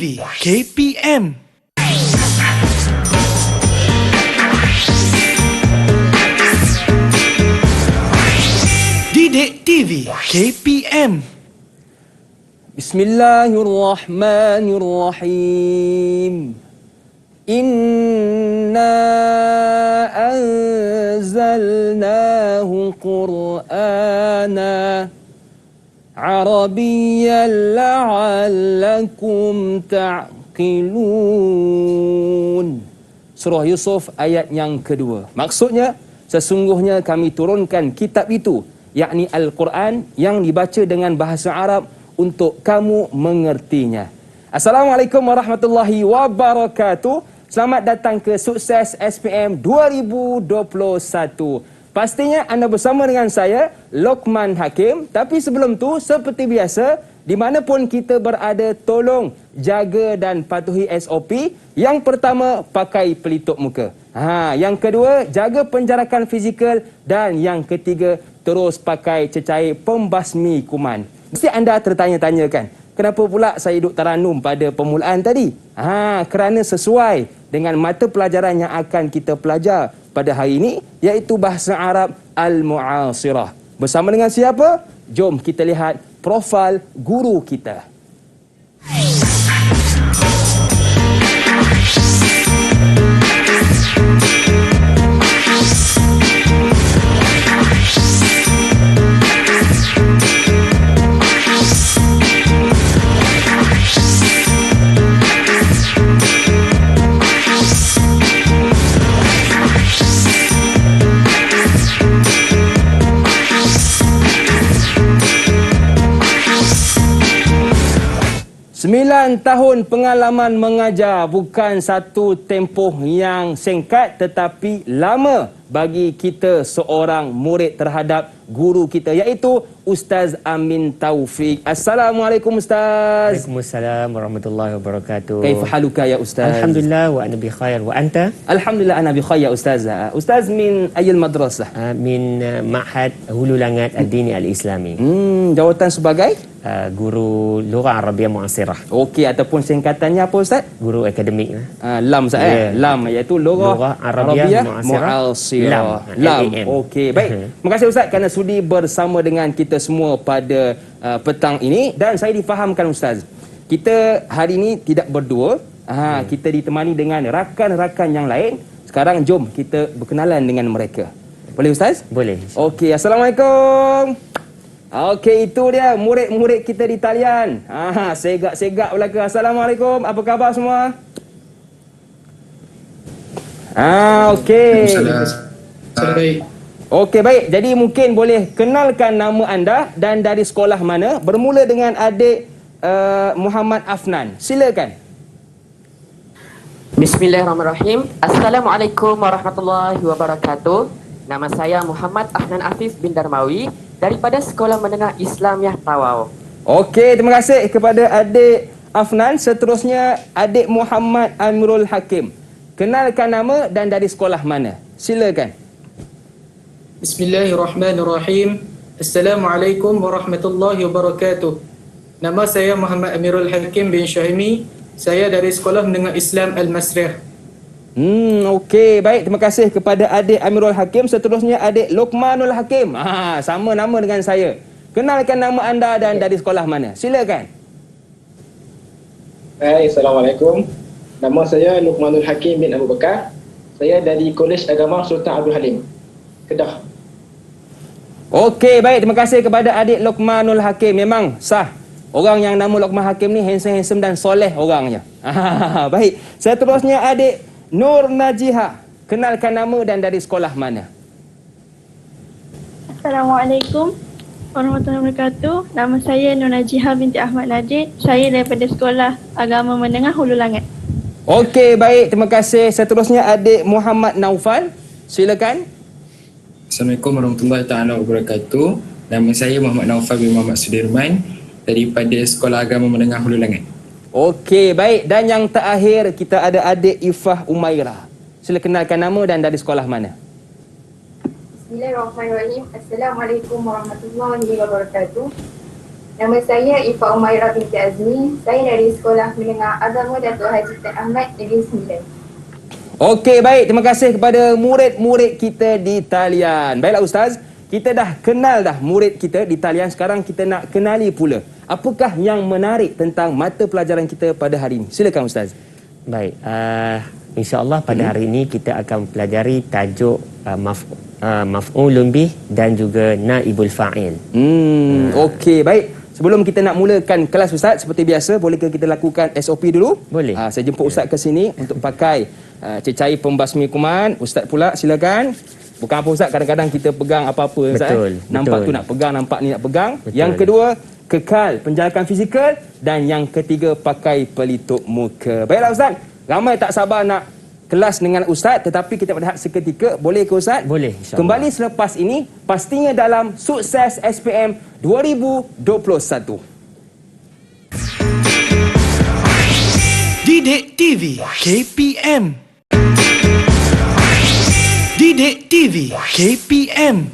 TV KPM. Didik TV KPM. Bismillahirrahmanirrahim. Inna anzalnahu Qur'ana Arabiyyan la'allakum ta'qilun. Surah Yusuf ayat yang kedua. Maksudnya, sesungguhnya kami turunkan kitab itu, yakni Al-Quran, yang dibaca dengan bahasa Arab untuk kamu mengertinya. Assalamualaikum warahmatullahi wabarakatuh. Selamat datang ke Sukses SPM 2021. Pastinya anda bersama dengan saya, Luqman Hakim. Tapi sebelum tu, seperti biasa, di mana pun kita berada, tolong jaga dan patuhi SOP. Yang pertama, pakai pelitup muka. Yang kedua, jaga penjarakan fizikal. Dan yang ketiga, terus pakai cecair pembasmi kuman. Mesti anda tertanya-tanya kan, kenapa pula saya duduk taranum pada permulaan tadi? Kerana sesuai dengan mata pelajaran yang akan kita pelajar pada hari ini, iaitu bahasa Arab Al-Mu'asirah. Bersama dengan siapa? Jom kita lihat profil guru kita. Sembilan tahun pengalaman mengajar bukan satu tempoh yang singkat tetapi lama bagi kita seorang murid terhadap guru kita, iaitu Ustaz Amin Taufik. Assalamualaikum Ustaz. Waalaikumsalam warahmatullahi wabarakatuh. Kaifa haluka ya Ustaz? Alhamdulillah wa ana bi khair, wa anta? Alhamdulillah ana bi khair ya Ustaz. Ustaz min ayil madrasah? Min Ma'had Hulu Langat Ad-Dini Al-Islami. Jawatan sebagai guru Lughah Arabiyah Mu'asirah. Okey, ataupun singkatannya apa Ustaz? Guru akademik. LAM Ustaz. LAM iaitu Lughah Arabiyah Mu'asirah. LAM. Okey, baik. Terima kasih Ustaz kerana sudi bersama dengan kita semua pada petang ini. Dan saya difahamkan Ustaz, kita hari ini tidak berdua. Kita ditemani dengan rakan-rakan yang lain. Sekarang jom kita berkenalan dengan mereka. Boleh Ustaz? Boleh. Okey, Assalamualaikum. Okey, itu dia murid-murid kita di talian. Segak-segak belaka. Assalamualaikum. Apa khabar semua? Okey. Okey, baik. Jadi mungkin boleh kenalkan nama anda dan dari sekolah mana. Bermula dengan adik Muhammad Afnan. Silakan. Bismillahirrahmanirrahim. Assalamualaikum warahmatullahi wabarakatuh. Nama saya Muhammad Afnan Afif bin Darmawi daripada Sekolah Menengah Islamiah Tawau. Okey, terima kasih kepada adik Afnan. Seterusnya adik Muhammad Amirul Hakim. Kenalkan nama dan dari sekolah mana. Silakan. Bismillahirrahmanirrahim. Assalamualaikum warahmatullahi wabarakatuh. Nama saya Muhammad Amirul Hakim bin Syahimi. Saya dari Sekolah Menengah Islam Al-Masrih. Okey, baik. Terima kasih kepada adik Amirul Hakim. Seterusnya adik Luqmanul Hakim. Sama nama dengan saya. Kenalkan nama anda dan dari sekolah mana. Silakan. Hai, Assalamualaikum. Nama saya Luqmanul Hakim bin Abu Bakar. Saya dari Kolej Agama Sultan Abdul Halim, Kedah. Okey, baik. Terima kasih kepada adik Luqmanul Hakim. Memang sah. Orang yang nama Luqman Hakim ni handsome dan soleh orangnya. Baik. Seterusnya adik Nur Najiha. Kenalkan nama dan dari sekolah mana. Assalamualaikum warahmatullahi wabarakatuh. Nama saya Nur Najiha binti Ahmad Najib. Saya daripada Sekolah Agama Menengah Hulu Langat. Okey, baik. Terima kasih. Seterusnya adik Muhammad Naufal. Silakan. Assalamualaikum warahmatullahi taala wabarakatuh. Nama saya Muhammad Naufal bin Muhammad Sudirman daripada Sekolah Agama Menengah Hulu Langat. Okey, baik. Dan yang terakhir kita ada adik Ifah Umairah. Sila kenalkan nama dan dari sekolah mana. Bismillahirrahmanirrahim. Assalamualaikum warahmatullahi wabarakatuh. Nama saya Ifa Umairah binti Azmi. Saya dari Sekolah Menengah Agama Datuk Haji Tan Ahmad Negeri Sembilan. Okey, baik. Terima kasih kepada murid-murid kita di talian. Baiklah Ustaz, kita dah kenal dah murid kita di talian. Sekarang kita nak kenali pula apakah yang menarik tentang mata pelajaran kita pada hari ini. Silakan Ustaz. Baik, insya-Allah pada hari ini kita akan pelajari tajuk maf'ulun bih dan juga naibul fa'il. Okey, baik. Sebelum kita nak mulakan kelas Ustaz, seperti biasa, bolehkah kita lakukan SOP dulu? Boleh. Saya jemput Ustaz ke sini untuk pakai cecair pembasmi kuman. Ustaz pula silakan. Bukan apa Ustaz, kadang-kadang kita pegang apa-apa Ustaz. Betul, Nampak betul. tu nak pegang, nampak ni nak pegang. Betul. Yang kedua, kekal penjarakan fizikal. Dan yang ketiga, pakai pelitup muka. Baiklah Ustaz, ramai tak sabar nak kelas dengan Ustaz, tetapi kita berehat seketika. Boleh ke Ustaz? Boleh, insya-Allah. Kembali selepas ini, pastinya dalam Sukses SPM 2021. Didik TV KPM. Didik TV KPM.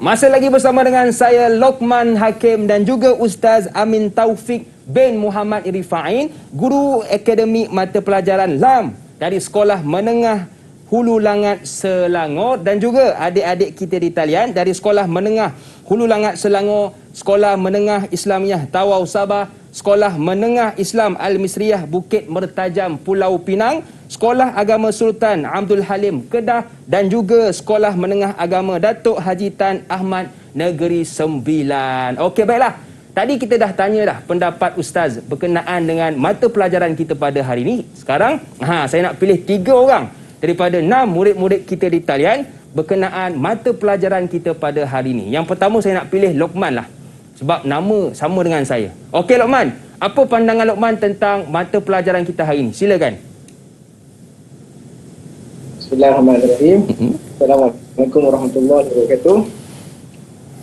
Masih lagi bersama dengan saya Lokman Hakim dan juga Ustaz Amin Taufik bin Muhammad Irfa'in, guru Akademik Mata Pelajaran LAM dari Sekolah Menengah Hulu Langat Selangor, dan juga adik-adik kita di talian dari Sekolah Menengah Hulu Langat Selangor, Sekolah Menengah Islamiah Tawau Sabah, Sekolah Menengah Islam Al-Misriyah Bukit Mertajam Pulau Pinang, Sekolah Agama Sultan Abdul Halim Kedah, dan juga Sekolah Menengah Agama Datuk Haji Tan Ahmad Negeri Sembilan. Okey, baiklah. Tadi kita dah tanya dah pendapat Ustaz berkenaan dengan mata pelajaran kita pada hari ini. Sekarang, saya nak pilih 3 orang daripada 6 murid-murid kita di talian berkenaan mata pelajaran kita pada hari ini. Yang pertama saya nak pilih Lokman lah. Sebab nama sama dengan saya. Okey Lokman, apa pandangan Lokman tentang mata pelajaran kita hari ini? Silakan. Bismillahirrahmanirrahim. Assalamualaikum warahmatullahi wabarakatuh.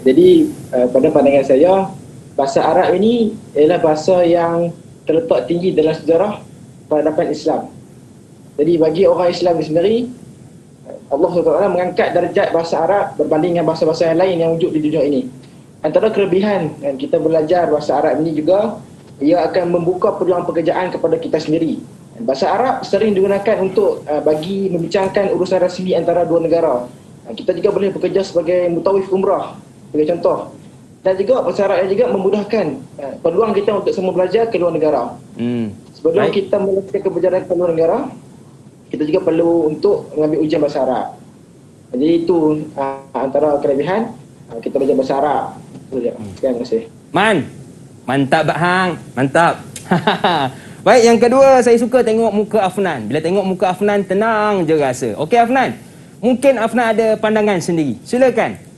Jadi pada pandangan saya, bahasa Arab ini ialah bahasa yang terletak tinggi dalam sejarah peradaban Islam. Jadi bagi orang Islam sendiri, Allah SWT mengangkat darjat bahasa Arab berbanding dengan bahasa-bahasa yang lain yang wujud di dunia ini. Antara kelebihan kita belajar bahasa Arab ini juga, ia akan membuka peluang pekerjaan kepada kita sendiri. Bahasa Arab sering digunakan untuk bagi membincangkan urusan rasmi antara dua negara. Kita juga boleh bekerja sebagai mutawif umrah, sebagai contoh. Dan juga bahasa Arab juga memudahkan peluang kita untuk semua belajar ke luar negara. Sebelum kita melakukan perjalanan ke luar negara, kita juga perlu untuk mengambil ujian bahasa Arab. Jadi itu antara kelebihan kita belajar bahasa Arab. Terima kasih. Mantap Hang, mantap. Baik, yang kedua saya suka tengok muka Afnan. Bila tengok muka Afnan, tenang je rasa. Okey Afnan, mungkin Afnan ada pandangan sendiri. Silakan.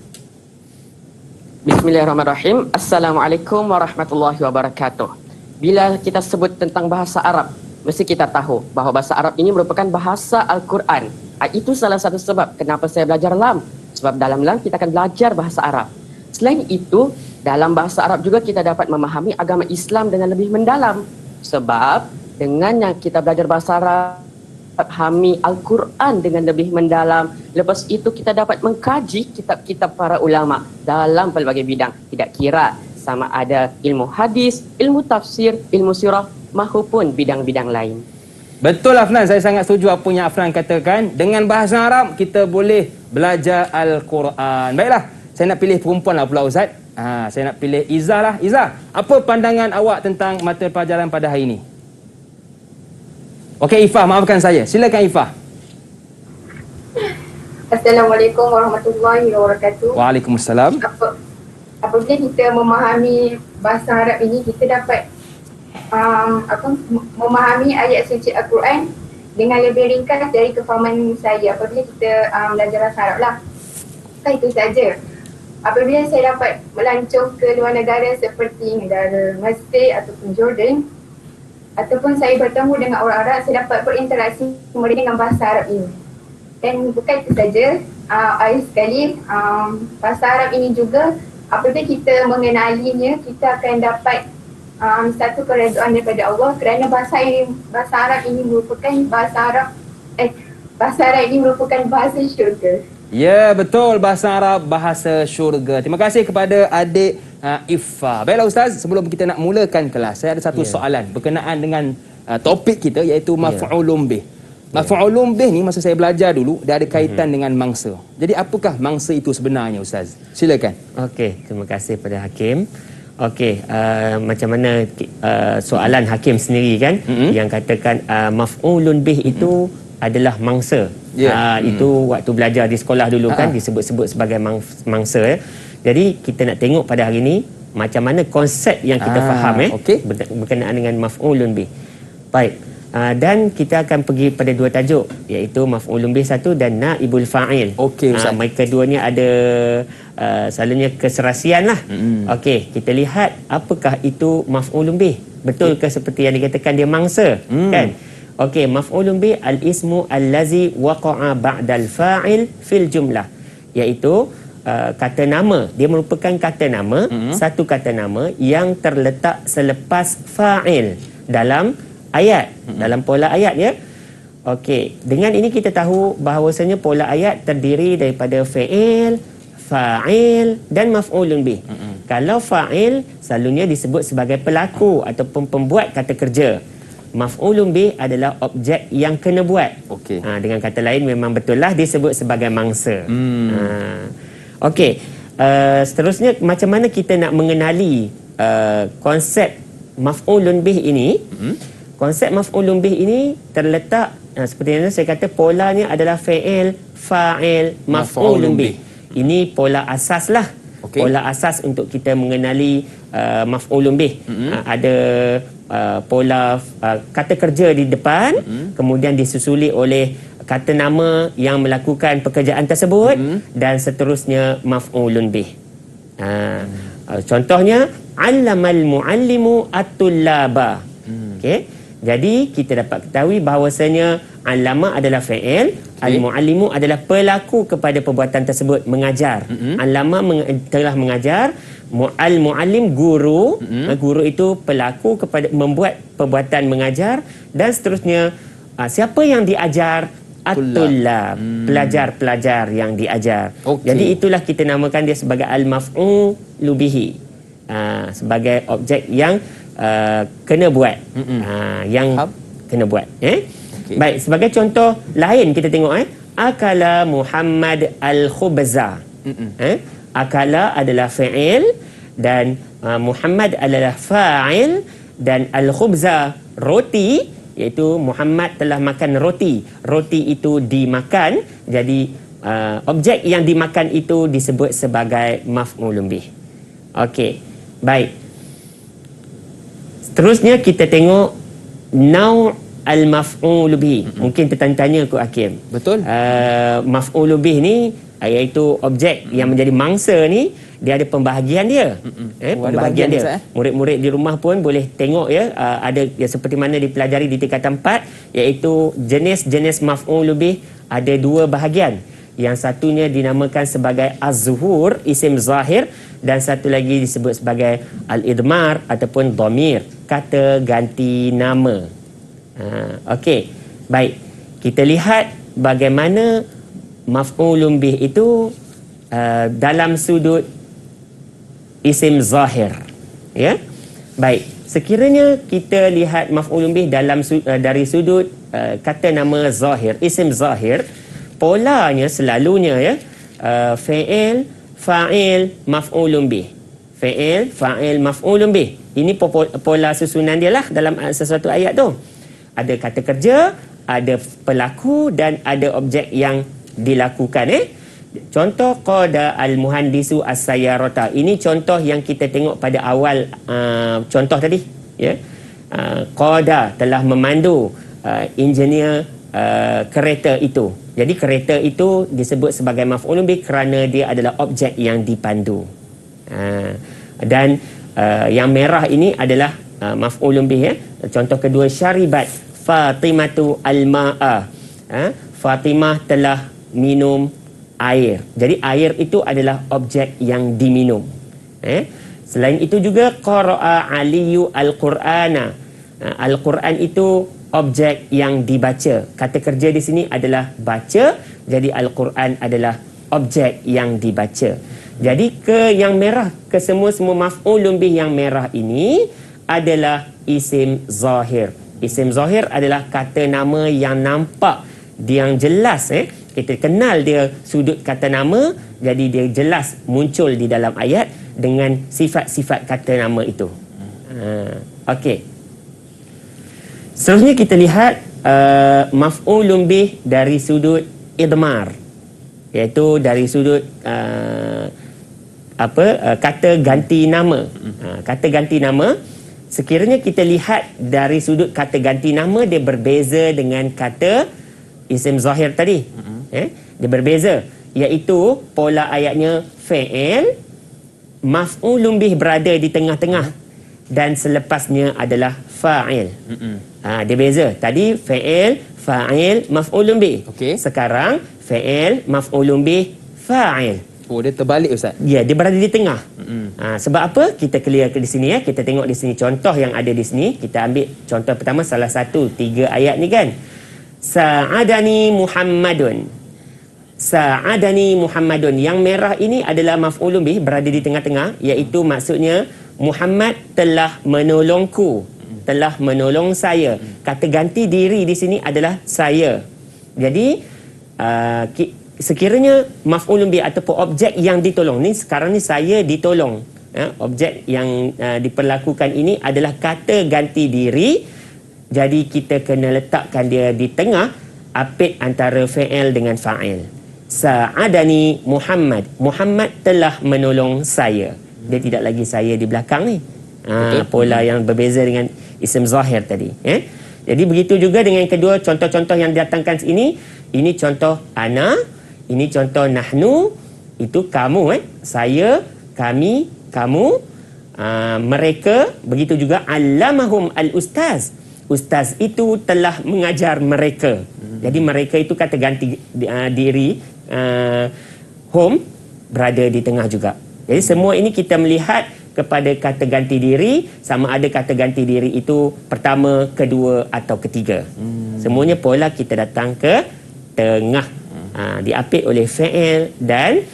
Bismillahirrahmanirrahim. Assalamualaikum warahmatullahi wabarakatuh. Bila kita sebut tentang bahasa Arab, mesti kita tahu bahawa bahasa Arab ini merupakan bahasa Al-Quran. Itu salah satu sebab kenapa saya belajar LAM. Sebab dalam LAM kita akan belajar bahasa Arab. Selain itu, dalam bahasa Arab juga kita dapat memahami agama Islam dengan lebih mendalam. Sebab dengan yang kita belajar bahasa Arab, fahami Al-Quran dengan lebih mendalam. Lepas itu kita dapat mengkaji kitab-kitab para ulama dalam pelbagai bidang. Tidak kira sama ada ilmu hadis, ilmu tafsir, ilmu sirah maupun bidang-bidang lain. Betul Afnan, saya sangat setuju apa yang Afnan katakan. Dengan bahasa Arab kita boleh belajar Al-Quran. Baiklah, saya nak pilih perempuan lah pula Ustaz. Saya nak pilih Izzah lah. Izzah, apa pandangan awak tentang mata pelajaran pada hari ini? Okey Ifah, maafkan saya. Silakan Ifah. Assalamualaikum warahmatullahi wabarakatuh. Waalaikumsalam. Apabila kita memahami bahasa Arab ini, kita dapat memahami ayat suci Al-Quran dengan lebih ringkas dari kefahaman saya apabila kita belajar bahasa Arab lah. Bukan itu saja. Apabila saya dapat melancong ke luar negara seperti negara Mesir ataupun Jordan, ataupun saya bertemu dengan orang Arab, saya dapat berinteraksi mereka dengan bahasa Arab ini. Dan bukan itu saja, akhir sekali, bahasa Arab ini juga apabila kita mengenalinya, kita akan dapat satu keredaan daripada Allah kerana bahasa Arab ini merupakan bahasa Arab ini merupakan bahasa syurga. Ya, betul. Bahasa Arab, bahasa syurga. Terima kasih kepada adik Iffa. Baiklah Ustaz, sebelum kita nak mulakan kelas, saya ada satu soalan berkenaan dengan topik kita, iaitu maf'ulun bih. Maf'ulun bih ni masa saya belajar dulu, dia ada kaitan dengan mangsa. Jadi apakah mangsa itu sebenarnya Ustaz? Silakan. Okey, terima kasih pada Hakim. Okey, macam mana soalan Hakim sendiri kan yang katakan maf'ulun bih itu adalah mangsa. Itu waktu belajar di sekolah dulu kan disebut-sebut sebagai mangsa ya. Jadi kita nak tengok pada hari ini macam mana konsep yang kita faham berkenaan dengan maf'ulun bih. Baik. Dan kita akan pergi pada dua tajuk, iaitu maf'ulun bih satu dan naibul fa'il. Okey Ustaz. Mereka keduanya ada selalunya keserasian lah. Okey, kita lihat apakah itu maf'ulun bih. Betul ke seperti yang dikatakan dia mangsa? Kan? Okey, maf'ulun bih al-ismu allazi waqa'a ba'dal fa'il fil jumlah. Iaitu kata nama. Dia merupakan kata nama, satu kata nama yang terletak selepas fa'il dalam ayat, dalam pola ayat ya. Okey, dengan ini kita tahu bahawasanya pola ayat terdiri daripada fi'il, fa'il dan maf'ulun bih. Kalau fa'il selalunya disebut sebagai pelaku ataupun pembuat kata kerja. Maf'ulun bih adalah objek yang kena buat. Okey. Dengan kata lain memang betul lah disebut sebagai mangsa. Okey, seterusnya macam mana kita nak mengenali konsep maf'ulun bih ini? Konsep maf'ulun bih ini terletak seperti yang saya kata, polanya adalah fi'il, fa'il, maf'ulun bih. Ini pola asas lah. Pola asas untuk kita mengenali maf'ulun bih. Ada pola kata kerja di depan, kemudian disusuli oleh kata nama yang melakukan pekerjaan tersebut, dan seterusnya maf'ulun bih. Contohnya, allamal muallimu at-tullaba. Okey. Jadi kita dapat ketahui bahawasanya allama adalah fi'il, al-muallimu adalah pelaku kepada perbuatan tersebut, mengajar. Allama telah mengajar, al-muallim guru, guru itu pelaku kepada membuat perbuatan mengajar, dan seterusnya siapa yang diajar? At-tullab, pelajar-pelajar yang diajar. Jadi itulah kita namakan dia sebagai al-maf'ulu bihi, sebagai objek yang kena buat, yang kena buat. Baik, sebagai contoh lain kita tengok akala Muhammad al-khubza. Akala adalah fi'il dan Muhammad adalah fa'il, dan al-khubza roti, iaitu Muhammad telah makan roti. Roti itu dimakan, jadi objek yang dimakan itu disebut sebagai maf'ulun bih. Okey, baik. Seterusnya kita tengok nau' al-maf'ul bih. Mungkin tertanya-tanya ke Hakim. Betul. Maf'ul bih ni iaitu objek yang menjadi mangsa ni, dia ada pembahagian dia. Pembahagian dia. Murid-murid di rumah pun boleh tengok ya, ada ya, seperti mana dipelajari di tingkatan 4, iaitu jenis-jenis maf'ul bih ada dua bahagian. Yang satunya dinamakan sebagai az-zuhur, isim zahir, dan satu lagi disebut sebagai al-idmar ataupun dhamir, kata ganti nama. Okey. Baik. Kita lihat bagaimana maf'ulun bih itu dalam sudut isim zahir. Ya. Baik. Sekiranya kita lihat maf'ulun bih dalam dari sudut kata nama zahir, isim zahir, polanya selalunya ya, fi'il, fa'il, maf'ulun bih. Fi'il, fa'il, maf'ulun bih. Ini pola susunan dia lah dalam sesuatu ayat tu. Ada kata kerja, ada pelaku, dan ada objek yang dilakukan. Contoh qada al-muhandisu as-sayyarata. Ini contoh yang kita tengok pada awal contoh tadi, ya. Qada telah memandu engineer kereta itu. Jadi kereta itu disebut sebagai maf'ulun bih kerana dia adalah objek yang dipandu. Dan yang merah ini adalah maf'ulun bih, ya. Contoh kedua, syaribat Fatimatu al-ma'a. Fatimah telah minum air. Jadi air itu adalah objek yang diminum. Selain itu juga qara'a Aliyu al-Qur'ana. Al-Quran itu objek yang dibaca. Kata kerja di sini adalah baca. Jadi Al-Quran adalah objek yang dibaca. Jadi yang merah, kesemua-semua maf'ulun bih yang merah ini adalah isim zahir. Isim zahir adalah kata nama yang nampak, yang jelas. Kita kenal dia sudut kata nama, jadi dia jelas muncul di dalam ayat dengan sifat-sifat kata nama itu. Okey. Seterusnya kita lihat maf'ulun bih dari sudut idmar, iaitu dari sudut kata ganti nama. Kata ganti nama, sekiranya kita lihat dari sudut kata ganti nama, dia berbeza dengan kata isim zahir tadi. Dia berbeza, iaitu pola ayatnya fa'il, maf'ulun bih berada di tengah-tengah dan selepasnya adalah fa'il. Dia beza. Tadi fa'il, fa'il, maf'ulun bih. Sekarang fa'il, maf'ulun bih, fa'il. Oh, dia terbalik Ustaz. Ya, dia berada di tengah. Sebab apa? Kita clear ke di sini ya. Kita tengok di sini contoh yang ada di sini. Kita ambil contoh pertama, salah satu 3 ayat ni kan. Sa'adani Muhammadun. Sa'adani Muhammadun. Yang merah ini adalah maf'ulun bih, berada di tengah-tengah, iaitu maksudnya Muhammad telah menolongku, telah menolong saya. Kata ganti diri di sini adalah saya. Jadi sekiranya maf'ulun bih ataupun objek yang ditolong ni, sekarang ni saya ditolong, objek yang diperlakukan ini adalah kata ganti diri. Jadi kita kena letakkan dia di tengah, apit antara fa'il dengan fa'il. Sa'adani Muhammad. Muhammad telah menolong saya. Dia tidak lagi saya di belakang ni. Pola yang berbeza dengan isim zahir tadi. Jadi begitu juga dengan yang kedua, contoh-contoh yang didatangkan ini. Ini contoh ana, ini contoh nahnu, itu kamu, saya, kami, kamu, mereka. Begitu juga allamahum al-ustaz. Ustaz itu telah mengajar mereka. Jadi mereka itu kata ganti diri, home berada di tengah juga. Jadi semua ini kita melihat kepada kata ganti diri, sama ada kata ganti diri itu pertama, kedua atau ketiga. Semuanya pola kita datang ke tengah. Diapit oleh fa'il dan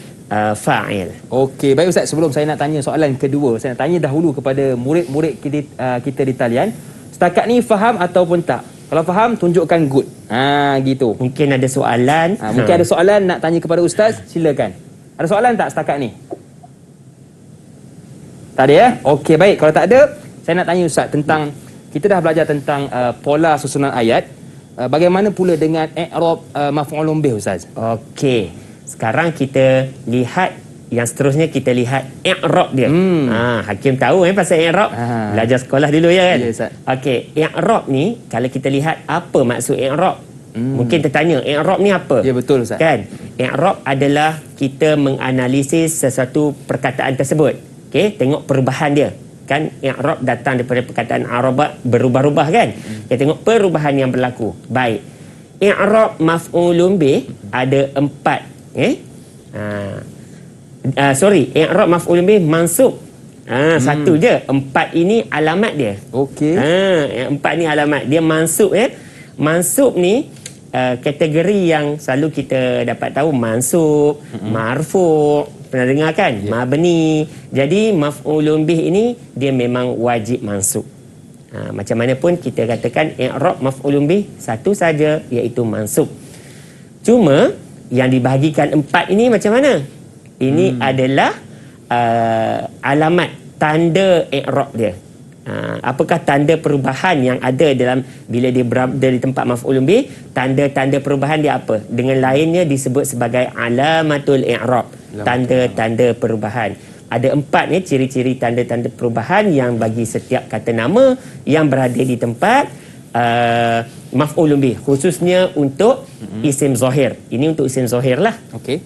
fa'il. Okey, baik Ustaz, sebelum saya nak tanya soalan kedua, saya nak tanya dahulu kepada murid-murid kita di talian. Setakat ni faham ataupun tak? Kalau faham, tunjukkan good. Gitu. Mungkin ada soalan. Mungkin ada soalan nak tanya kepada Ustaz, silakan. Ada soalan tak setakat ni? Tak ada ya? Okey, baik. Kalau tak ada, saya nak tanya Ustaz tentang, kita dah belajar tentang pola susunan ayat. Bagaimana pula dengan i'rab maf'ulun bih Ustaz? Okey. Sekarang kita lihat yang seterusnya, kita lihat i'rab dia. Hakim tahu pasal i'rab. Belajar sekolah dulu ya kan? Ya, Ustaz. Okey, i'rab ni kalau kita lihat apa maksud i'rab? Mungkin tertanya, i'rab ni apa? Ya, betul Ustaz. Kan? I'rab adalah kita menganalisis sesuatu perkataan tersebut. Okey, tengok perubahan dia. Kan i'rab datang daripada perkataan araba, berubah-ubah kan? Kita tengok perubahan yang berlaku. Baik. I'rab maf'ulun bih ada 4. I'rab maf'ulun bih mansub. Satu je. 4 ini alamat dia. Okey. 4 ni alamat dia, mansub ya. Mansub ni kategori yang selalu kita dapat tahu, mansub, marfu', pernah dengar kan? Mabni. Jadi maf'ulun bih ini dia memang wajib mansub. Macam mana pun kita katakan i'rab maf'ulun bih satu saja, iaitu mansub. Cuma yang dibahagikan 4 ini macam mana? Ini adalah alamat, tanda i'rab dia. Apakah tanda perubahan yang ada dalam bila dia berada di tempat maf'ulun bih? Tanda-tanda perubahan dia apa? Dengan lainnya disebut sebagai alamatul i'rab, tanda-tanda perubahan. Ada 4 ni ciri-ciri tanda-tanda perubahan yang bagi setiap kata nama yang berada di tempat maf'ulun bih, khususnya untuk isim zahir. Ini untuk isim zahir lah. Okey.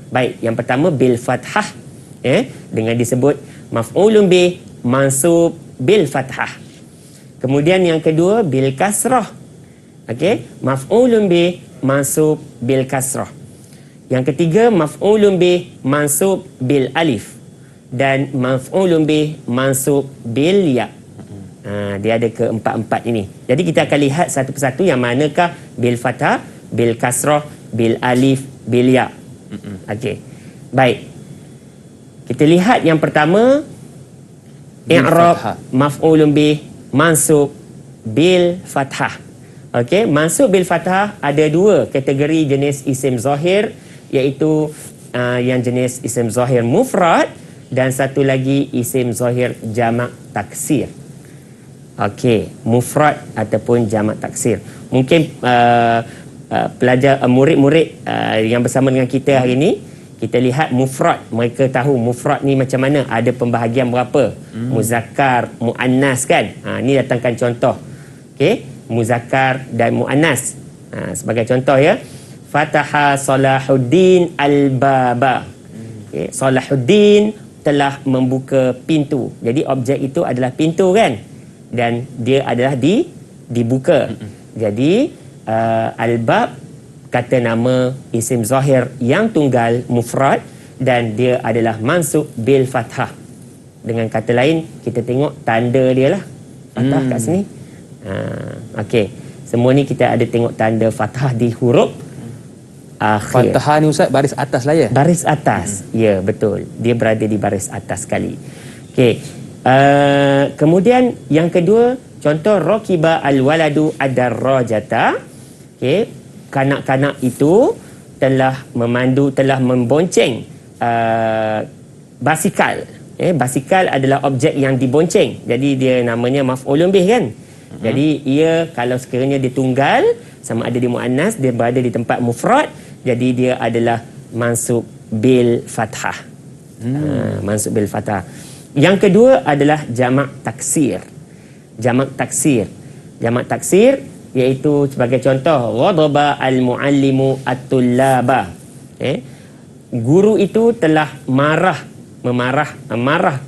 Baik, yang pertama bil fathah, dengan disebut maf'ulun bih mansub bil fathah. Kemudian yang kedua bil kasrah. Okey, maf'ulun bih mansub bil kasrah. Yang ketiga maf'ulun bih mansub bil alif dan maf'ulun bih mansub bil ya. Dia ada keempat-empat ini. Jadi kita akan lihat satu persatu yang manakah bil fathah, bil kasrah, bil alif, bil ya. Okey. Baik. Kita lihat yang pertama, i'rab maf'ulun bih mansub bil fathah. Okey, mansub bil fathah ada dua kategori jenis isim zahir, iaitu yang jenis isim zahir mufrad dan satu lagi isim zahir jamak taksir. Okey, mufrad ataupun jamak taksir. Mungkin pelajar murid-murid yang bersama dengan kita hari ini, kita lihat mufrad, mereka tahu mufrad ni macam mana, ada pembahagian berapa, muzakkar, muannas kan. Ni datangkan contoh. Okey, muzakkar dan muannas. Sebagai contoh ya, Fataha Salahuddin al-baba. Okay. Salahuddin telah membuka pintu. Jadi objek itu adalah pintu kan? Dan dia adalah dibuka. Jadi al-bab kata nama isim zahir yang tunggal mufrad dan dia adalah mansub bil fathah. Dengan kata lain, kita tengok tanda dia lah. Fathah kat sini. Okey. Semua ni kita ada tengok tanda fathah di huruf akhir. Fathah ni Ustaz baris atas lah ya? Baris atas. Ya, betul. Dia berada di baris atas sekali. Okey. Kemudian yang kedua, contoh rakiba al-waladu ad-darrajata. Okey. Kanak-kanak itu telah memandu, telah membonceng basikal. Basikal adalah objek yang dibonceng. Jadi dia namanya maf'ulun bih kan? Jadi ia kalau sekiranya dia tunggal, sama ada dia muannas, dia berada di tempat mufrad, jadi dia adalah mansub bil fathah. Mansub bil fathah. Yang kedua adalah jamak taksir. Jamak taksir. Jamak taksir iaitu sebagai contoh, ghadaba al-muallimu at-tullaba. Guru itu telah marah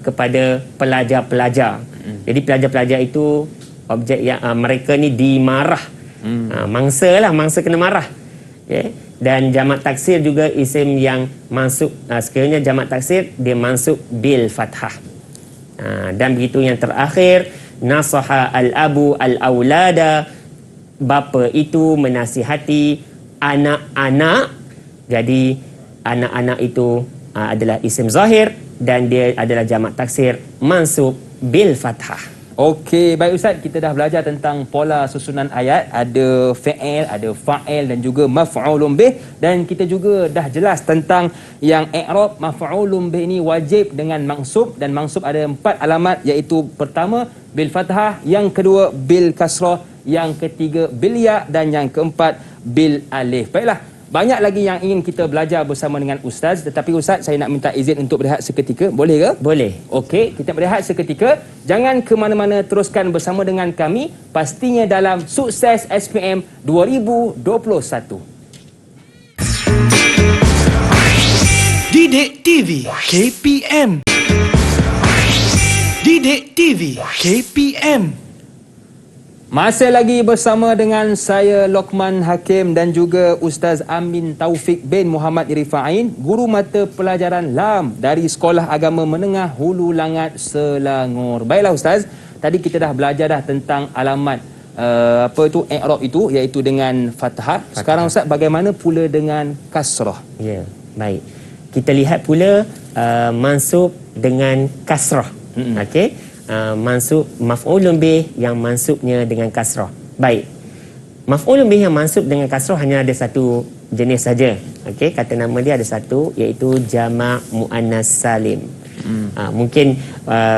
kepada pelajar-pelajar. Jadi pelajar-pelajar itu objek yang mereka ni dimarah. Mangsa kena marah. Okay. Dan jamak taksir juga isim yang mansub, sekiranya jamak taksir dia mansub bil fathah. Dan begitu yang terakhir, nasaha al-abu al-aulada, bapa itu menasihati anak-anak. Jadi anak-anak itu adalah isim zahir dan dia adalah jamak taksir mansub bil fathah. Okey, baik Ustaz, kita dah belajar tentang pola susunan ayat, ada fi'il, ada fa'il dan juga maf'ulun bih, dan kita juga dah jelas tentang yang i'rab maf'ulun bih ini wajib dengan mansub, dan mansub ada 4 alamat, iaitu pertama bil fathah, yang kedua bil kasrah, yang ketiga bil ya, dan yang keempat bil alif. Baiklah, banyak lagi yang ingin kita belajar bersama dengan Ustaz, tetapi Ustaz, saya nak minta izin untuk berehat seketika. Boleh ke? Boleh. Okey, kita berehat seketika. Jangan ke mana-mana, teruskan bersama dengan kami, pastinya dalam Sukses SPM 2021. Didik TV KPM. Didik TV KPM. Masih lagi bersama dengan saya Lokman Hakim dan juga Ustaz Amin Taufik bin Muhammad Irfa'in, guru mata pelajaran LAM dari Sekolah Agama Menengah Hulu Langat, Selangor. Baiklah Ustaz, tadi kita dah belajar dah tentang alamat i'rab itu, iaitu dengan fathah. Sekarang Ustaz, bagaimana pula dengan kasrah? Ya, baik. Kita lihat pula mansub dengan kasrah. Okey. Mansub maf'ulun bih yang mansubnya dengan kasrah. Baik. Maf'ulun bih yang mansub dengan kasrah hanya ada satu jenis saja. Okey, kata nama dia ada satu, iaitu jamak muannas salim. Mungkin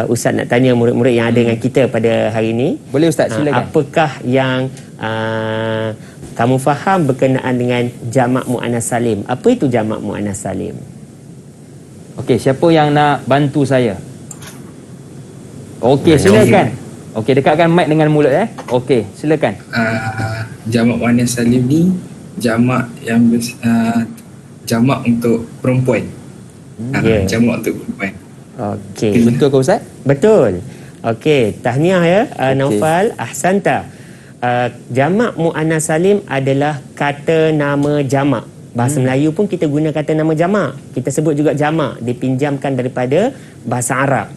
Ustaz nak tanya murid-murid yang ada dengan kita pada hari ini. Boleh Ustaz, silakan. Apakah yang kamu faham berkenaan dengan jamak muannas salim? Apa itu jamak muannas salim? Okey, siapa yang nak bantu saya? Okey, silakan. Okey, dekatkan mic dengan mulut Okey, silakan. Jamak muannas salim ni jamak yang jamak untuk perempuan. Jamak untuk perempuan. Okey. Betul ke Ustaz? Betul. Okey, tahniah ya Naufal, ahsanta. Jamak muannas salim adalah kata nama jamak. Bahasa Melayu pun kita guna kata nama jamak. Kita sebut juga jamak, dipinjamkan daripada bahasa Arab.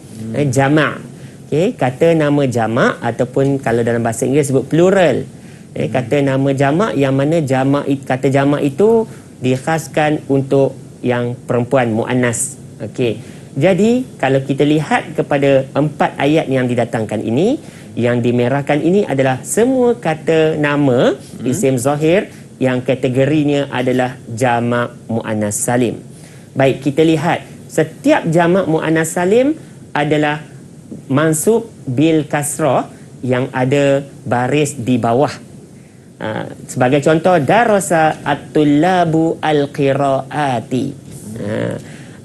Jamak. Okay, kata nama jamak, ataupun kalau dalam bahasa Inggeris sebut plural. Kata nama jamak yang mana kata jamak itu dikhaskan untuk yang perempuan, muannas. Okey. Jadi kalau kita lihat kepada 4 ayat yang didatangkan ini, yang dimerahkan ini adalah semua kata nama isim zahir yang kategorinya adalah jamak muannas salim. Baik, kita lihat setiap jamak muannas salim adalah mansub bil kasrah yang ada baris di bawah. Sebagai contoh, darasa at-tullabu al-qiraati.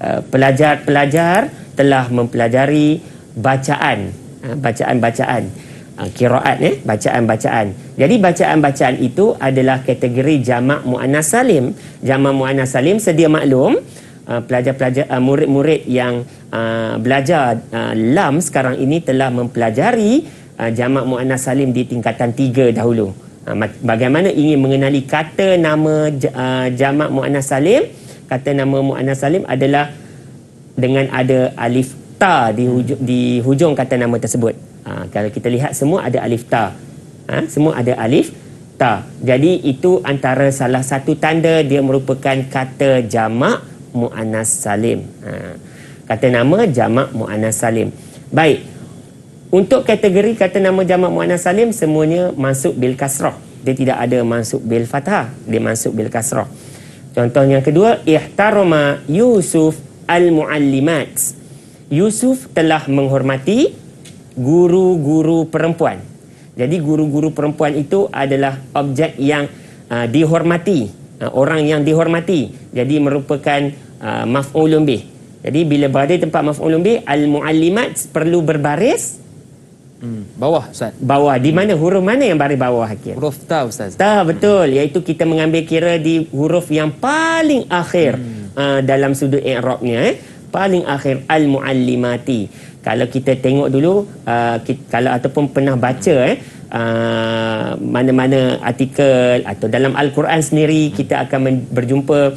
Pelajar-pelajar telah mempelajari bacaan, bacaan-bacaan. Qiraat, bacaan-bacaan. Jadi bacaan-bacaan itu adalah kategori jamak muannas salim. Jamak muannas salim sedia maklum, pelajar-pelajar, murid-murid yang belajar lam sekarang ini telah mempelajari jamak muannas salim di tingkatan 3 dahulu. Bagaimana ingin mengenali kata nama jamak muannas salim? Kata nama muannas salim adalah dengan ada alif ta di hujung kata nama tersebut. Kalau kita lihat semua ada alif ta. Semua ada alif ta. Jadi itu antara salah satu tanda dia merupakan kata jamak muannas salim. Kata nama jamak muannas salim. Baik. Untuk kategori kata nama jamak muannas salim semuanya masuk bil kasrah. Dia tidak ada masuk bil fathah, dia masuk bil kasrah. Contoh yang kedua, ihtarama Yusuf al-muallimat. Yusuf telah menghormati guru-guru perempuan. Jadi guru-guru perempuan itu adalah objek yang dihormati, orang yang dihormati. Jadi merupakan maf'ulun bih. Jadi bila berada di tempat maf'ulun bih, al-muallimat perlu berbaris Bawah, Ustaz. bawah. Di mana huruf mana yang baris bawah, Hakim? Huruf ta, Ustaz. Ta, betul. Iaitu kita mengambil kira di huruf yang paling akhir dalam sudut i'rabnya, paling akhir, al-muallimati. Kalau kita tengok dulu, kalau ataupun pernah baca mana-mana artikel atau dalam Al-Quran sendiri, kita akan berjumpa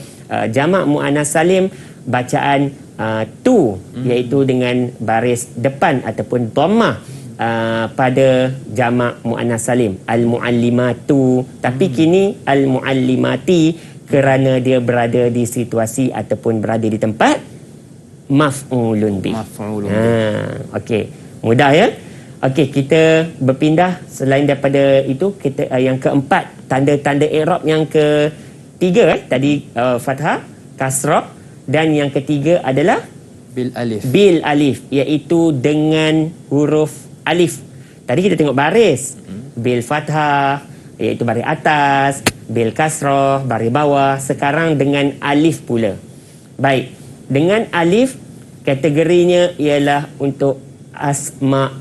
jamak muannas salim bacaan tu, iaitu dengan baris depan ataupun dhammah pada jamak muannas salim, al-muallimatu. Tapi kini al-muallimati kerana dia berada di situasi ataupun berada di tempat maf'ulun bih. Maf'ulun bih. Okey, mudah ya. Okey, kita berpindah selain daripada itu, kita yang keempat, tanda-tanda i'rab yang ketiga tadi fathah, kasrah, dan yang ketiga adalah bil alif. Bil alif, iaitu dengan huruf alif. Tadi kita tengok baris. Bil fathah, iaitu baris atas, bil kasrah, baris bawah. Sekarang dengan alif pula. Baik. Dengan alif, kategorinya ialah untuk asma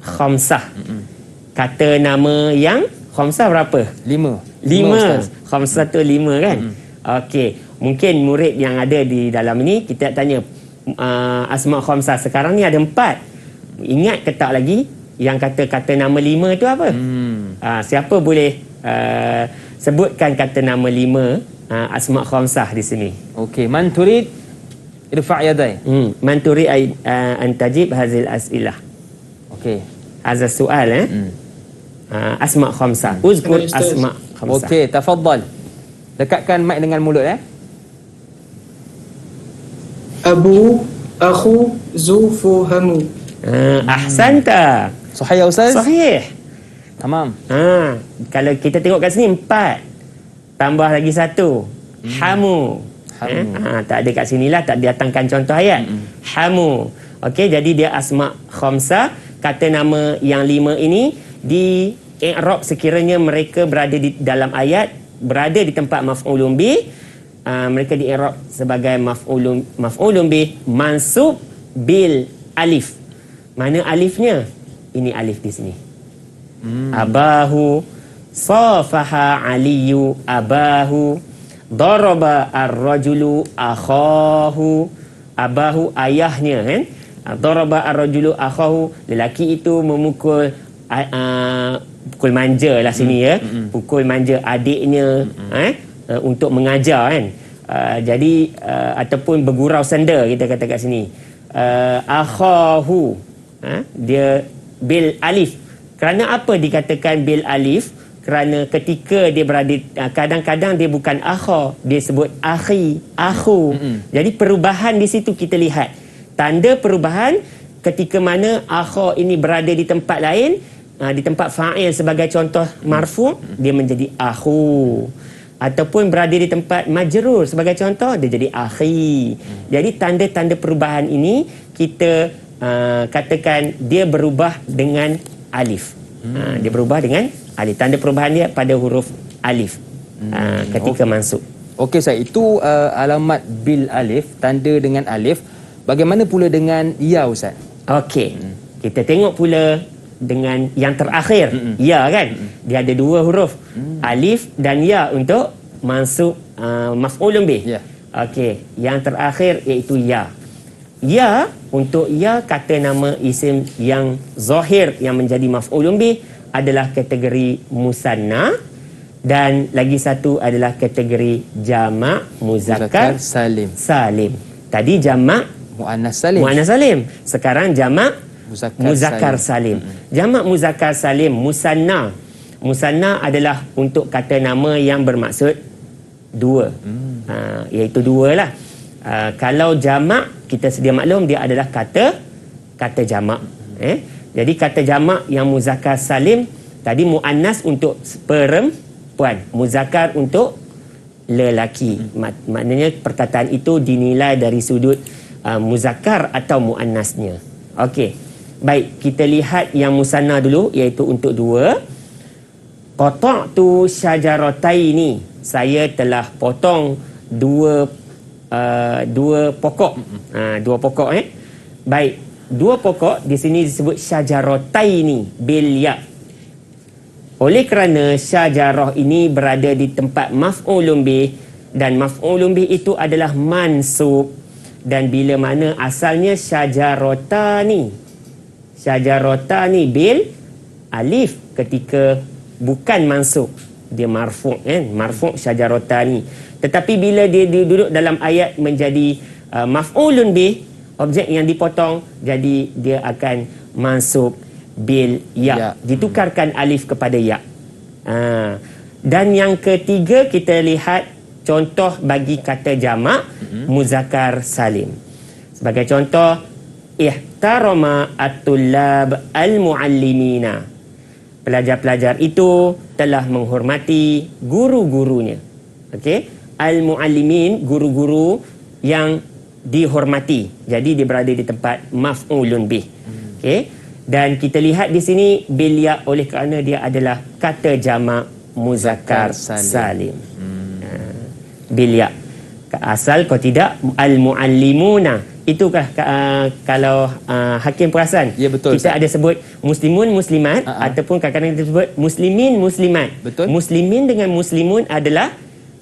khamsah. Kata nama yang khamsah berapa? 5. Khamsah tu 5 kan? Okey. Mungkin murid yang ada di dalam ini, kita tanya asma khamsah. Sekarang ni ada 4. Ingat ke tak lagi yang kata-kata nama 5 tu apa? Siapa boleh sebutkan kata nama 5 asma khamsah di sini? Okey, man turid irfa' yaday. Man turid an tajib hazil as'ilah. Okey. Hazal soal asma khamsah. Uzkur asma khamsah. Okey, tafaddal. Dekatkan mic dengan mulut Abu, akhu, zu, fuhamu. Ahsanta. Sahih ya Ustaz? Sahih. Tamam. Kalau kita tengok kat sini 4. Tambah lagi 1. Hamu. Tak ada kat sinilah, tak datangkan contoh ayat. Hamu. Okey, jadi dia asma khamsah. Kata nama yang 5 ini di i'rab sekiranya mereka berada di dalam ayat, berada di tempat maf'ulun bih, mereka di i'rab sebagai maf'ulun bih mansub bil alif. Mana alifnya? Ini alif di sini. Abahu, safaha aliyu abahu, daraba ar-rajulu akhahu. Abahu ayahnya kan? Daraba ar-rajulu akhahu, lelaki itu memukul pukul manja lah sini ya. Pukul manja adiknya untuk mengajar kan. Jadi ataupun bergurau senda kita kata kat sini. Akhahu, dia bil alif. Kerana apa dikatakan bil alif? kerana ketika dia berada kadang-kadang dia bukan akha, dia sebut akhi, akhu. Jadi perubahan di situ kita lihat. Tanda perubahan ketika mana akha ini berada di tempat lain, di tempat fa'il sebagai contoh marfu', dia menjadi akhu. Ataupun berada di tempat majrur sebagai contoh, dia jadi akhi. Jadi tanda-tanda perubahan ini kita katakan dia berubah dengan alif. Dia berubah dengan alif. Tanda perubahan dia pada huruf alif ketika mansub. Okey Ustaz, itu alamat bil alif, tanda dengan alif. Bagaimana pula dengan ya Ustaz? Okey. Kita tengok pula dengan yang terakhir, ya kan? Dia ada dua huruf, alif dan ya untuk mansub maf'ulun bih. Ya. Okey, yang terakhir iaitu ya. Ya, untuk ya kata nama isim yang zahir yang menjadi maf'ulun bih adalah kategori musanna, dan lagi satu adalah kategori jamak muzakkar salim. Salim. Tadi jamak Muannas salim. muannas salim. Sekarang jamak muzakkar salim. Jamak muzakkar salim musanna. Musanna adalah untuk kata nama yang bermaksud dua. Iaitu dua lah. Kalau jamak, kita sedia maklum dia adalah kata jamak. Jadi kata jamak yang muzakkar salim tadi muannas untuk perempuan, muzakkar untuk lelaki. Maknanya perkataan itu dinilai dari sudut muzakkar atau muannasnya. Okey. Baik, kita lihat yang musanna dulu, iaitu untuk dua. Qata'tu syajarataini. Saya telah potong dua pokok. Dua pokok Baik, dua pokok di sini disebut syajarataini bil ya. Oleh kerana syajarah ini berada di tempat maf'ulun bih, dan maf'ulun bih itu adalah mansub, dan bila mana asalnya syajaratani bil alif ketika bukan mansub, dia marfu' marfu' syajaratani. Tetapi bila dia duduk dalam ayat menjadi maf'ulun bih, objek yang dipotong, jadi dia akan mansub bil ya. Ditukarkan alif kepada ya. Dan yang ketiga, kita lihat contoh bagi kata jamak muzakkar salim. Sebagai contoh, ihtarama at-tullab al-muallimina. Pelajar-pelajar itu telah menghormati guru-gurunya. Okey, al-muallimin, guru-guru yang dihormati. Jadi dia berada di tempat maf'ulun bih. Okey, dan kita lihat di sini bil ya oleh kerana dia adalah kata jamak muzakkar salim. Bil ya. Asal kalau tidak al-muallimuna. Itukah kalau hakim perasan? Ya, betul. Kita ada sebut muslimun muslimat ataupun kadang-kadang kita sebut muslimin muslimat. Betul. Muslimin dengan muslimun adalah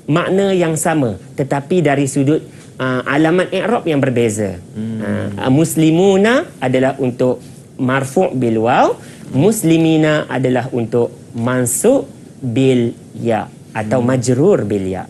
makna yang sama, tetapi dari sudut alamat i'rab yang berbeza. Muslimuna adalah untuk marfu' bil waw, muslimina adalah untuk mansub bil ya atau majrur bil ya.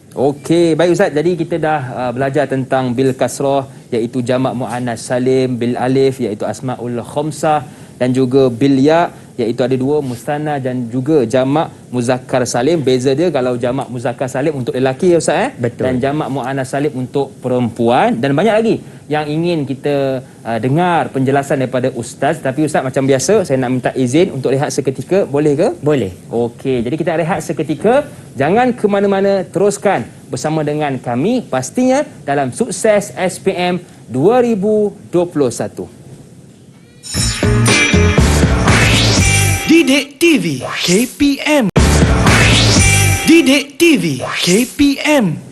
Okey, baik Ustaz. Jadi kita dah belajar tentang bil kasrah, iaitu jamak muannas salim, bil alif iaitu asmaul khamsah, dan juga bil ya iaitu ada dua, mustanna dan juga jamak muzakkar salim. Beza dia, kalau jamak muzakkar salim untuk lelaki ya Ustaz Betul. Dan jamak muannas salim untuk perempuan, dan banyak lagi yang ingin kita dengar penjelasan daripada Ustaz. Tapi Ustaz, macam biasa saya nak minta izin untuk rehat seketika, boleh ke? Boleh. Okey, jadi kita rehat seketika. Jangan ke mana-mana, teruskan bersama dengan kami pastinya dalam Sukses SPM 2021. Didik TV KPM. Didik TV KPM.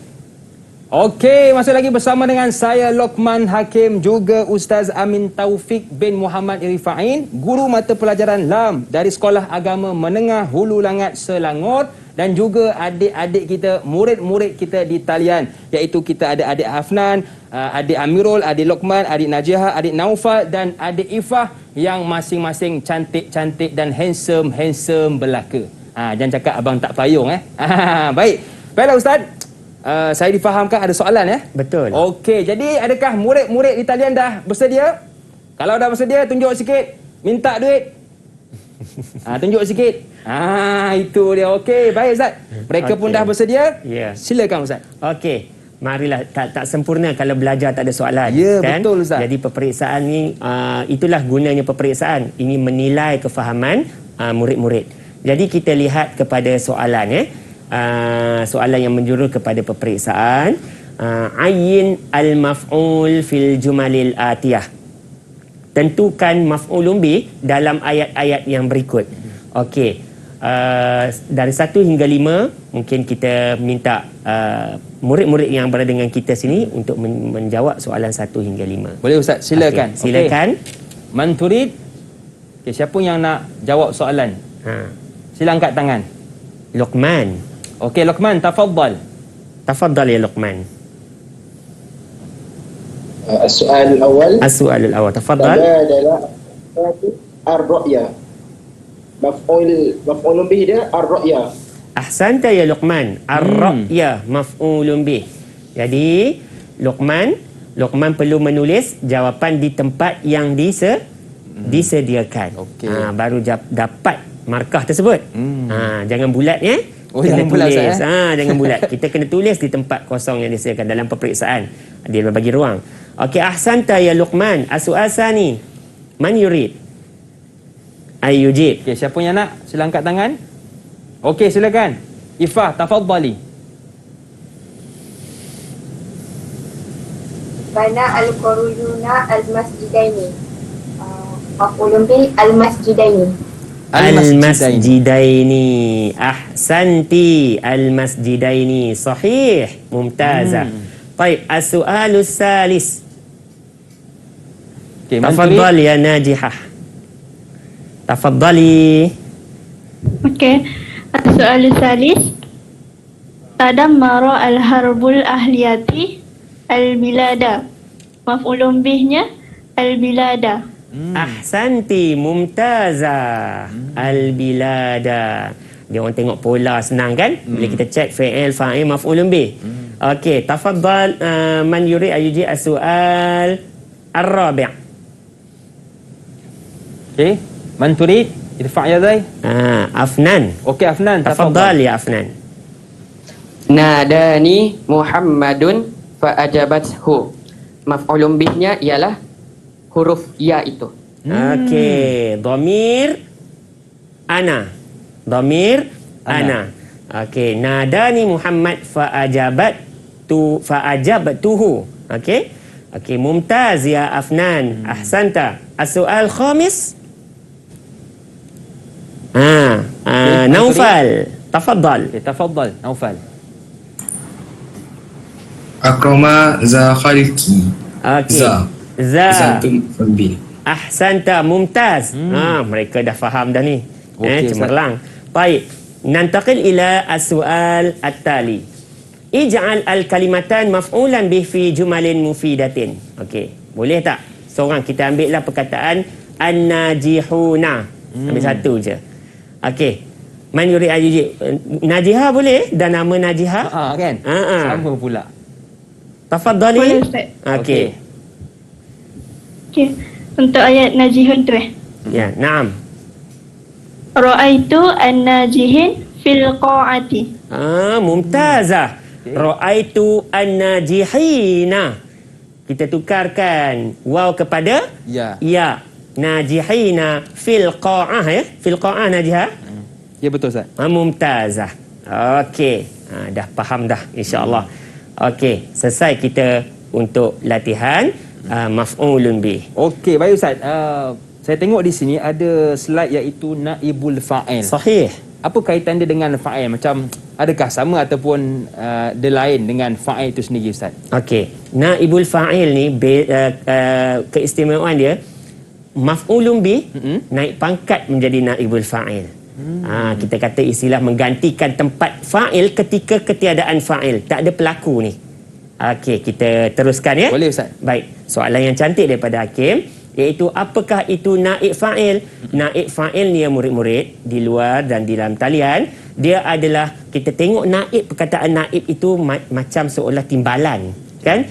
Okey, masih lagi bersama dengan saya Lokman Hakim, juga Ustaz Amin Taufik bin Muhammad Irfa'in, guru mata pelajaran LAM dari Sekolah Agama Menengah Hulu Langat, Selangor, dan juga adik-adik kita, murid-murid kita di talian, iaitu kita ada adik Hafnan, adik Amirul, adik Lokman, adik Najiha, adik Naufal dan adik Ifah yang masing-masing cantik-cantik dan handsome belaka. Jangan cakap abang tak payung Baik. Baiklah Ustaz. Saya difahamkan ada soalan Betul. Okey, jadi adakah murid-murid di talian dah bersedia? Kalau dah bersedia, tunjuk sikit. Minta duit. Tunjuk sikit. Itu dia. Okey, baik Ustaz. Mereka pun Okey. dah bersedia. Ya. Silakan Ustaz. Okey. Marilah, tak sempurna kalau belajar tak ada soalan. Ya, kan? betul, Ustaz. Jadi peperiksaan ni, itulah gunanya peperiksaan. Ini menilai kefahaman murid-murid. Jadi kita lihat kepada soalan. Soalan yang menjurus kepada peperiksaan. Ayyin al-maf'ul fil jumalil atiyah. Tentukan maf'ulun bih dalam ayat-ayat yang berikut. Okey. Dari 1 hingga 5 mungkin kita minta murid-murid yang berada dengan kita sini untuk menjawab soalan 1 hingga 5. Boleh Ustaz, silakan. Okay, silakan. Okay. Man turid. Okay, siapa yang nak jawab soalan? Sila angkat tangan. Luqman. Okey, Luqman, tafaddal. Tafaddal ya Luqman. Soal awal. As-su'al al-awwal. Tafaddal. Adalah ar-ra'ya. Maf'ul bih dia ar-ra'ya. Ahsanta ya Luqman. Ar-ra'ya maf'ulun bih. Jadi Luqman perlu menulis jawapan di tempat yang disediakan. Okey. Baru dapat markah tersebut. Jangan bulat ya. Kena Jangan bulat, tulis. Ustaz, Jangan bulat. Kita kena tulis di tempat kosong yang disediakan dalam peperiksaan. Dia bagi ruang. Okey, ahsanta ya Luqman. As-su'al sani. Man yurid? Ayyujib. Okey, siapa yang nak? Sila angkat tangan. Okey, silakan. Ifah, tafaddali. Bana al-quruyuna al-masjidaini. Maf'ulun bih al-masjidaini. Al-masjidaini. Ahsanti. Al-masjidaini. Sahih. Mumtazah. Baik, as-su'alus salis. Okey, Tafaddal ya Najihah. Tafaddali. Okey. Soal salis. Tadammara al-harbul ahliyati al-bilada. Maf'ulun bihnya al-bilada. Ahsanti. Mumtazah. Al-bilada. Dia orang tengok pola senang kan? Bila kita cek fi'il, fa'il, maf'ulun bih. Okey, tafaddal man yurid ayuji as-su'al ar-rabi'. Okey, man turid? Irfa' yadai. Afnan. Okey, Afnan, Tafaddal ya Afnan. Nadani Muhammadun fa'ajabathu. Maf'ulun bihnya ialah huruf ya itu. Okey, dhamir ana. Dhamir ana. Okey, nadani Muhammad fa'ajabtuhu. Okey. Okey, mumtaz ya Afnan. Ahsanta. As-su'al khamis. Naufal. Tafaddal. Okey, tafaddal, Naufal. Akrama za khalqi. Okey. Za tu bih. Ahsanta, mumtaz. Mereka dah faham dah ni. Okey, cemerlang. Baik. Nantaqil ila as-su'al at-tali. Ij'al al-kalimatan maf'ulan bih fi jumalin mufidatin. Okey. Boleh tak? Seorang kita ambil lah perkataan an-najihuna. Ambil satu je. Okey. Man yurid ayuji. Najiha boleh? Dan nama Najiha? Kan? Sama pula. Tafaddali. Boleh, Ustaz. Okey. Okey. Untuk ayat najihun tu Ya, naam. Ra'aitu an-najihin fil qa'ati. Mumtazah. Ra'aitu an-najihina. Kita tukarkan waw kepada ya. Najihina fil qa'ah ya. Fil qa'ah Najihah. Ya, betul Ustaz. Mumtazah. Okey. Dah faham dah insya-Allah. Okey, selesai kita untuk latihan maf'ulun bih. Okey, baik Ustaz. Saya tengok di sini ada slide iaitu naibul fa'il. Sahih. Apa kaitan dia dengan fa'il? Macam adakah sama ataupun dia lain dengan fa'il itu sendiri Ustaz? Okey. Naibul fa'il ni keistimewaan dia maf'ulun bih naik pangkat menjadi naibul fa'il. Kita kata istilah menggantikan tempat fa'il ketika ketiadaan fa'il. Tak ada pelaku ni. Okey, kita teruskan ya. Boleh Ustaz. Baik. Soalan yang cantik daripada Hakim iaitu apakah itu naib fa'il? Naib fa'il ni ya murid-murid di luar dan di dalam talian, dia adalah kita tengok naib, perkataan naib itu macam seolah timbalan. Kan?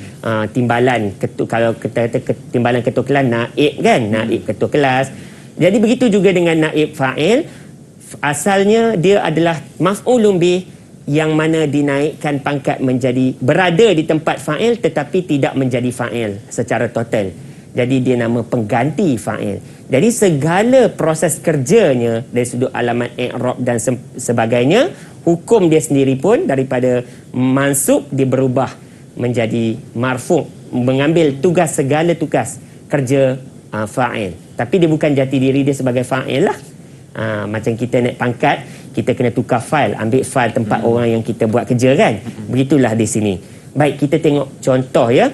Timbalan kalau kita kata timbalan ketua kelas naib kan? Naib ketua kelas. Jadi begitu juga dengan naib fa'il. Asalnya dia adalah maf'ulun bih yang mana dinaikkan pangkat menjadi berada di tempat fa'il tetapi tidak menjadi fa'il secara total. Jadi dia nama pengganti fa'il. Jadi segala proses kerjanya dari sudut alamat i'rab dan sebagainya, hukum dia sendiri pun daripada mansub dia berubah menjadi marfu', mengambil tugas segala tugas kerja fa'il. Tapi dia bukan jati diri dia sebagai fa'il lah. Macam kita naik pangkat, kita kena tukar fail, ambil fail tempat orang yang kita buat kerja kan. Begitulah di sini. Baik, kita tengok contoh ya.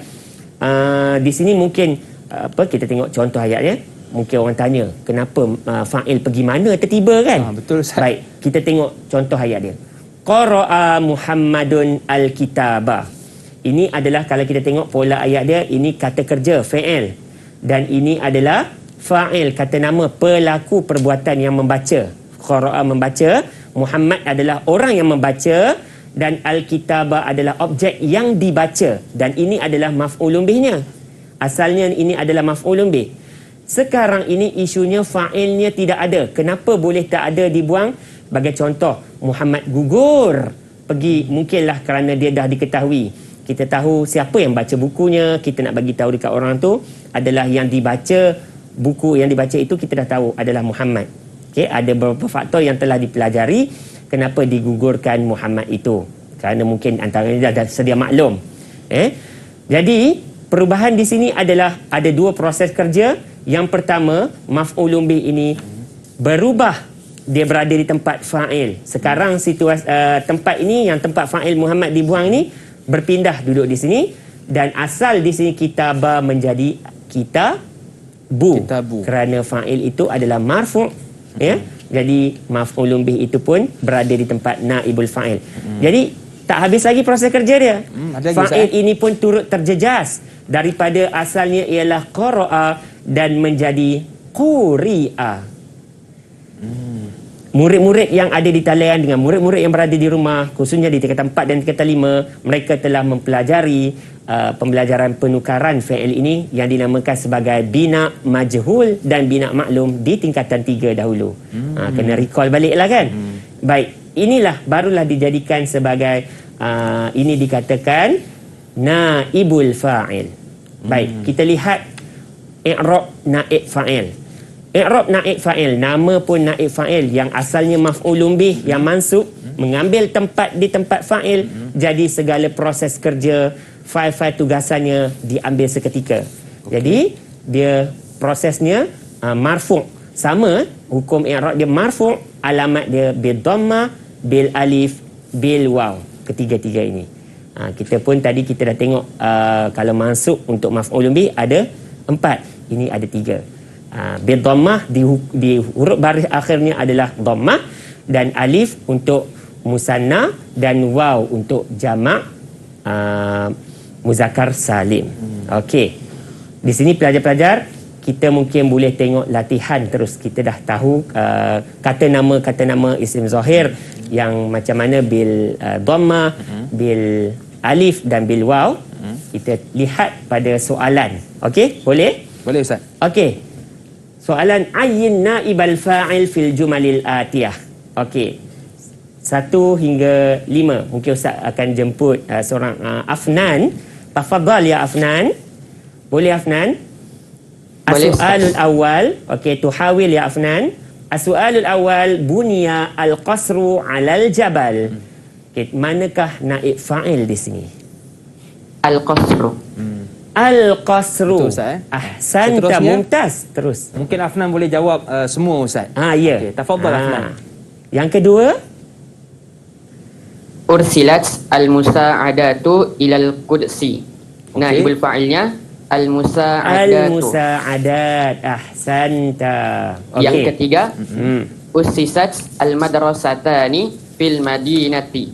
Di sini mungkin kita tengok contoh ayatnya. Mungkin orang tanya, kenapa fa'il pergi mana tiba-tiba kan? Betul Ustaz. Baik, kita tengok contoh ayat dia. Qara'a Muhammadun al-kitaba. Ini adalah kalau kita tengok pola ayat dia, ini kata kerja, fa'il. Dan ini adalah fa'il, kata nama pelaku perbuatan yang membaca. Qara'a membaca, Muhammad adalah orang yang membaca, dan al-kitaba adalah objek yang dibaca. Dan ini adalah maf'ulun bihnya. Asalnya ini adalah maf'ulun bih. Sekarang ini isunya fa'ilnya tidak ada. Kenapa boleh tak ada dibuang? Bagi contoh, Muhammad gugur pergi, mungkinlah kerana dia dah diketahui. Kita tahu siapa yang baca bukunya, kita nak bagi tahu dekat orang tu adalah yang dibaca. Buku yang dibaca itu kita dah tahu adalah Muhammad. Okey, ada beberapa faktor yang telah dipelajari kenapa digugurkan Muhammad itu. Kerana mungkin antaranya dah sedia maklum. Jadi perubahan di sini adalah ada dua proses kerja. Yang pertama, maf'ulun bih ini berubah, dia berada di tempat fa'il. Sekarang situasi tempat ini yang tempat fa'il Muhammad dibuang ni berpindah duduk di sini, dan asal di sini kitabah menjadi kitabu. Kerana fa'il itu adalah marfu', ya. Jadi maf'ulun bih itu pun berada di tempat naibul fa'il. Jadi tak habis lagi proses kerja dia. Fa'il ini pun turut terjejas daripada asalnya ialah qara'a dan menjadi quri'a. Murid-murid yang ada di talian dengan murid-murid yang berada di rumah, khususnya di tingkatan 4 dan tingkatan 5, mereka telah mempelajari pembelajaran penukaran fi'il ini yang dinamakan sebagai bina majhul dan bina maklum di tingkatan 3 dahulu. Kena recall baliklah kan. Baik, inilah barulah dijadikan sebagai ini dikatakan naibul fa'il. Baik, kita lihat i'rab naib fa'il. I'rab naib fa'il, nama pun naib fa'il yang asalnya maf'ulun bih yang mansub, mengambil tempat di tempat fa'il. Jadi segala proses kerja, fa'il tugasannya diambil seketika. Jadi dia prosesnya marfu'. Sama hukum i'rab dia marfu', alamat dia bil dhammah, bil alif, bil waw. Ketiga-tiga ini. Kita pun tadi kita dah tengok kalau mansub untuk maf'ulun bih ada 4. Ini ada 3. Bil dhammah di huruf baris akhirnya adalah dhammah, dan alif untuk musanna dan waw untuk jamak muzakkar salim. Okey. Di sini pelajar-pelajar kita mungkin boleh tengok latihan terus. Kita dah tahu kata nama isim zahir yang macam mana bil dhammah, bil alif dan bil waw. Kita lihat pada soalan. Okey? Boleh? Boleh Ustaz. Okey. Soalan ayyin naibal fa'il fil jumalil atiyah. Okey. 1 hingga 5. Mungkin Ustaz akan jemput seorang Afnan. Tafadhal ya Afnan. Boleh Afnan? As-su'alul awal. Okey, tuhawil ya Afnan. As-su'alul awal bunya al-qasru 'alal jabal. Okey, manakah naib fa'il di sini? Al-qasru. Al-qasru. Betul Ustaz. Ahsanta, mumtaz. Terus. Mungkin Afnan boleh jawab semua Ustaz. Ya. Okey, tafadhal Afnan. Yang kedua, Ursilat al-musa'adatu ilal qudsi. Naibul fa'ilnya al-musa'adatu. Al-musa'adat. Ahsanta. Yang ketiga, Ussisat al-madrasatani fil madinati.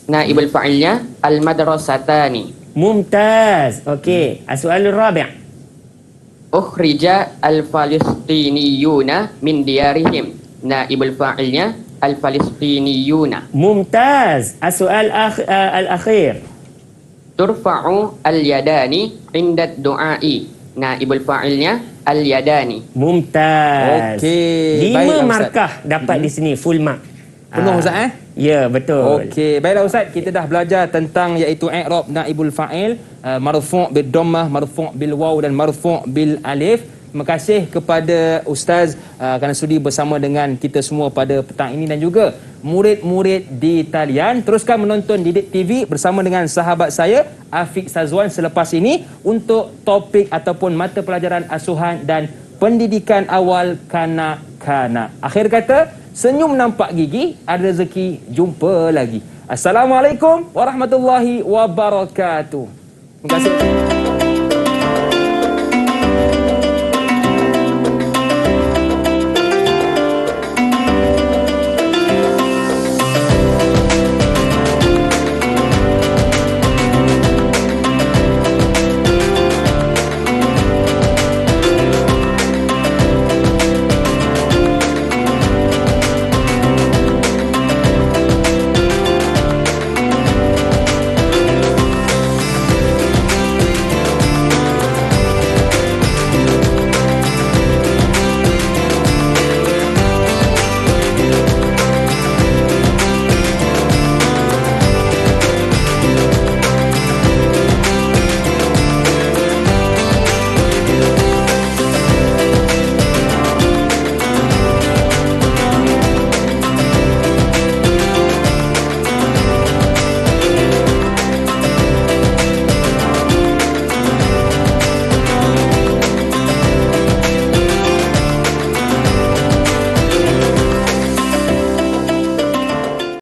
Naibul fa'ilnya al-madrasatani. Mumtaz. Okey. As-su'alur rabi'. Ukhrija al-Falestiniyuna min diyarihim. Naibul fa'ilnya al-Falestiniyuna. Mumtaz. As-su'al al-akhir. Turfa'u al-yadani inda du'ai. Naibul fa'ilnya al-yadani. Mumtaz. Okey, 5 baiklah, Ustaz. markah dapat di sini, full mark. Penuh, Ustaz, eh? Ya, betul. Okey, baiklah Ustaz, kita dah belajar tentang iaitu i'rab naibul fa'il, marfu' bil dhammah, marfu' bil waw dan marfu' bil alif. Terima kasih kepada Ustaz kerana sudi bersama dengan kita semua pada petang ini dan juga murid-murid di talian. Teruskan menonton Didik TV bersama dengan sahabat saya Afiq Sazwan selepas ini untuk topik ataupun mata pelajaran asuhan dan pendidikan awal kanak-kanak. Akhir kata, senyum nampak gigi, ada rezeki, jumpa lagi. Assalamualaikum warahmatullahi wabarakatuh. Terima kasih.